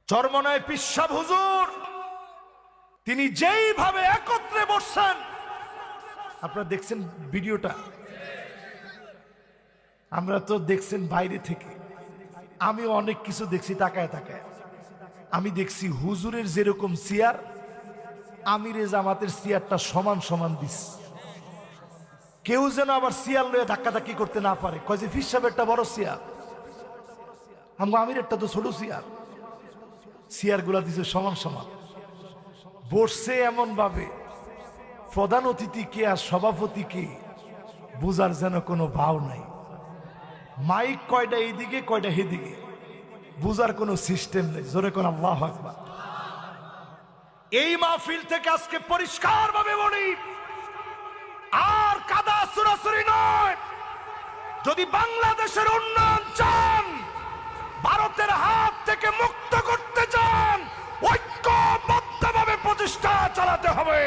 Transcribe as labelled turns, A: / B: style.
A: চরমনায় পিসাব হুজুর তিনি যেইভাবে একত্রে বসছেন, আপনারা দেখছেন ভিডিওটা, আমরা তো দেখছেন বাইরে থেকে, আমি অনেক কিছু দেখছি তাকায় তাকায়। আমি দেখছি হুজুরের যেরকম চেয়ার, আমিরে জামাতের চেয়ারটা সমান সমান দিস, কেউ যেন আবার চেয়ার লয়ে ধাক্কাধাক্কি করতে না পারে। কয় যে ফির সাহেব একটা বড় চেয়ার, আমগো আমির একটা তো ছোট চেয়ার গুলা দিছে সমান সমান। বসছে এমন ভাবে প্রধান অতিথি কে আর সভাপতি কে বুঝার যেন কোনো ভাও নাই। মাইক কয়টা এইদিকে কয়টা হেদিকে, বুঝার কোনো সিস্টেম নেই। জোরে কোন আল্লাহু আকবার। এই মাহফিল থেকে আজকে পরিষ্কার ভাবে বলি, আর কাদা সুরাসুরি নয়। যদি বাংলাদেশের উন্নয়ন চান, ভারতের হাত থেকে মুক্ত করতে চান, ঐক্যবদ্ধভাবে প্রচেষ্টা চালাতে হবে।